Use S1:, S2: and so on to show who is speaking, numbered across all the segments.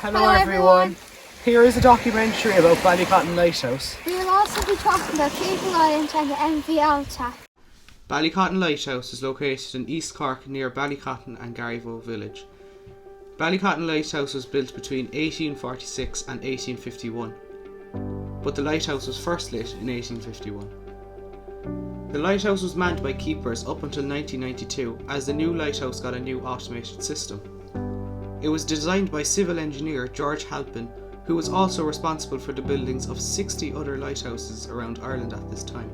S1: Hello everyone. Here is a documentary about Ballycotton Lighthouse.
S2: We will also be talking about Cable Island and the MVL tap.
S1: Ballycotton Lighthouse is located in East Cork near Ballycotton and Garryvoe village. Ballycotton Lighthouse was built between 1846 and 1851, but the lighthouse was first lit in 1851. The lighthouse was manned by keepers up until 1992 as the new lighthouse got a new automated system. It was designed by civil engineer George Halpin, who was also responsible for the buildings of 60 other lighthouses around Ireland at this time.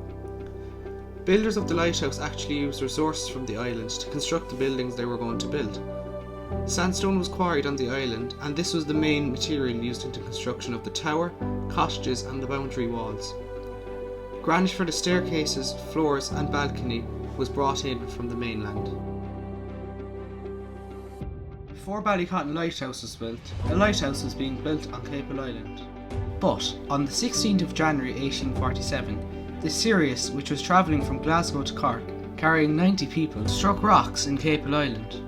S1: Builders of the lighthouse actually used resources from the island to construct the buildings they were going to build. Sandstone was quarried on the island, and this was the main material used in the construction of the tower, cottages and the boundary walls. Granite for the staircases, floors and balcony was brought in from the mainland. Before Ballycotton Lighthouse was built, a lighthouse was being built on Cable Island. But on the 16th of January 1847, the Sirius, which was travelling from Glasgow to Cork, carrying 90 people, struck rocks in Cable Island.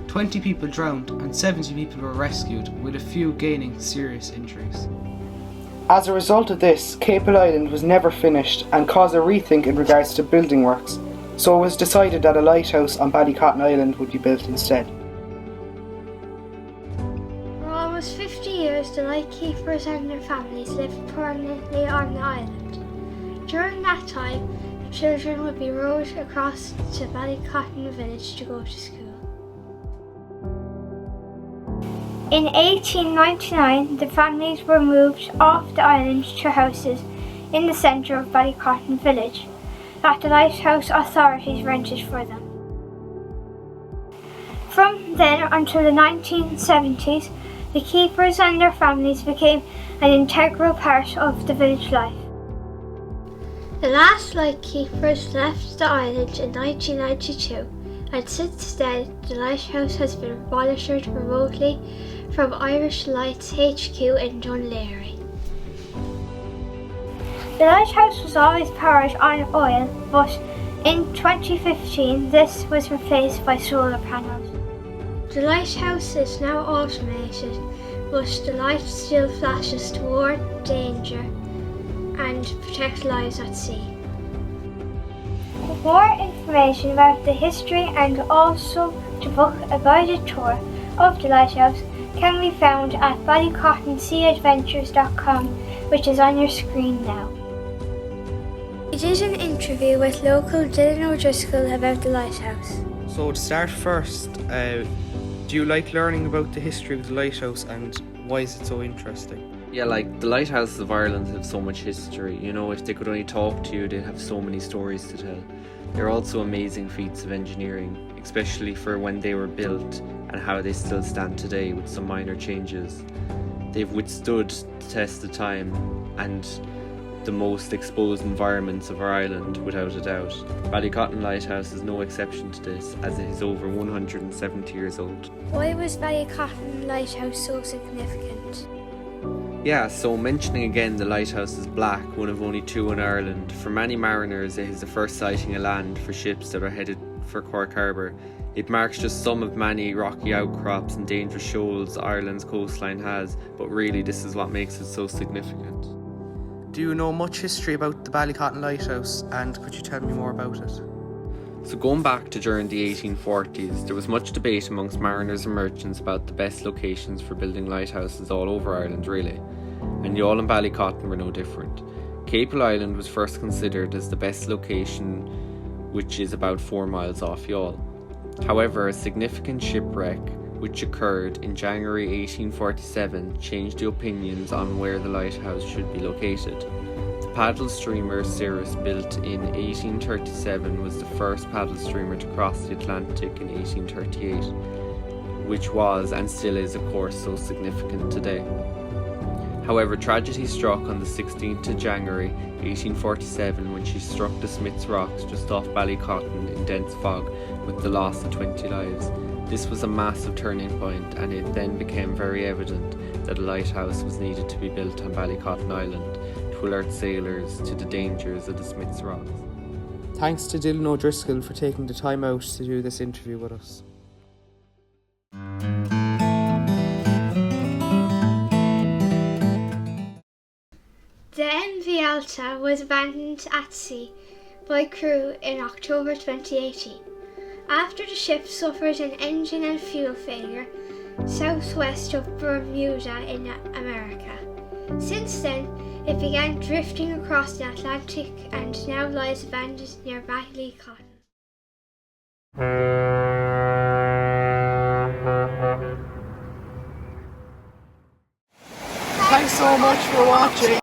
S1: 20 people drowned and 70 people were rescued, with a few gaining serious injuries. As a result of this, Cable Island was never finished and caused a rethink in regards to building works, so it was decided that a lighthouse on Ballycotton Island would be built instead.
S2: For almost 50 years, the lightkeepers and their families lived permanently on the island. During that time, the children would be rowed across to Ballycotton village to go to school. In 1899, the families were moved off the island to houses in the centre of Ballycotton village that the lighthouse authorities rented for them. From then until the 1970s, the keepers and their families became an integral part of the village life. The last lightkeepers left the island in 1992, and since then the lighthouse has been monitored remotely from Irish Lights HQ in Dunleary. The lighthouse was always powered on oil, but in 2015 this was replaced by solar panels. The lighthouse is now automated, but the light still flashes to warn danger and protect lives at sea. For more information about the history and also to book a guided tour of the lighthouse can be found at ballycottonseaadventures.com, which is on your screen now. We did an interview with local Dylan O'Driscoll about the lighthouse.
S1: So to start first, do you like learning about the history of the lighthouse and why is it so interesting?
S3: Yeah, like the lighthouses of Ireland have so much history. You know, if they could only talk to you, they'd have so many stories to tell. They're also amazing feats of engineering, especially for when they were built and how they still stand today with some minor changes. They've withstood the test of time and the most exposed environments of our island, without a doubt. Ballycotton Lighthouse is no exception to this, as it is over 170 years old.
S2: Why was Ballycotton Lighthouse so significant?
S3: Yeah, so mentioning again, the lighthouse is black, one of only two in Ireland. For many mariners, it is the first sighting of land for ships that are headed for Cork Harbour. It marks just some of many rocky outcrops and dangerous shoals Ireland's coastline has, but really this is what makes it so significant.
S1: Do you know much history about the Ballycotton Lighthouse, and could you tell me more about it?
S3: So going back to during the 1840s, there was much debate amongst mariners and merchants about the best locations for building lighthouses all over Ireland really, and Youghal and Ballycotton were no different. Cable Island was first considered as the best location, which is about 4 miles off Youghal. However, a significant shipwreck which occurred in January 1847 changed the opinions on where the lighthouse should be located. The paddle steamer Sirius, built in 1837, was the first paddle steamer to cross the Atlantic in 1838, which was and still is of course so significant today. However, tragedy struck on the 16th of January 1847 when she struck the Smith's Rocks just off Ballycotton in dense fog, with the loss of 20 lives. This was a massive turning point, and it then became very evident that a lighthouse was needed to be built on Ballycotton Island to alert sailors to the dangers of the Smith's Rocks.
S1: Thanks to Dylan O'Driscoll for taking the time out to do this interview with us.
S2: Malta was abandoned at sea by crew in October 2018 after the ship suffered an engine and fuel failure southwest of Bermuda in America. Since then, it began drifting across the Atlantic and now lies abandoned near Ballycotton.
S1: Thanks so much for watching.